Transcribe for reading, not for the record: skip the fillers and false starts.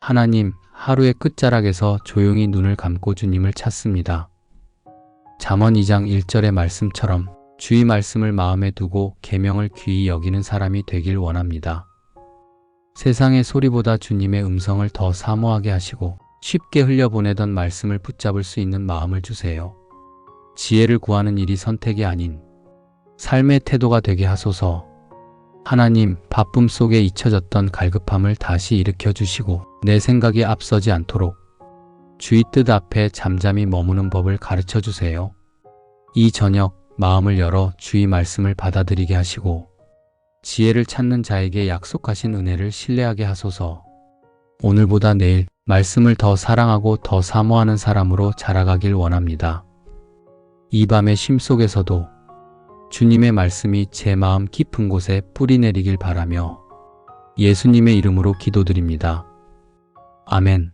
하나님, 하루의 끝자락에서 조용히 눈을 감고 주님을 찾습니다. 잠언 2장 1절의 말씀처럼 주의 말씀을 마음에 두고 계명을 귀히 여기는 사람이 되길 원합니다. 세상의 소리보다 주님의 음성을 더 사모하게 하시고 쉽게 흘려보내던 말씀을 붙잡을 수 있는 마음을 주세요. 지혜를 구하는 일이 선택이 아닌 삶의 태도가 되게 하소서. 하나님, 바쁨 속에 잊혀졌던 갈급함을 다시 일으켜 주시고 내 생각이 앞서지 않도록 주의 뜻 앞에 잠잠히 머무는 법을 가르쳐 주세요. 이 저녁 마음을 열어 주의 말씀을 받아들이게 하시고 지혜를 찾는 자에게 약속하신 은혜를 신뢰하게 하소서. 오늘보다 내일 말씀을 더 사랑하고 더 사모하는 사람으로 자라가길 원합니다. 이 밤의 쉼 속에서도 주님의 말씀이 제 마음 깊은 곳에 뿌리 내리길 바라며 예수님의 이름으로 기도드립니다. 아멘.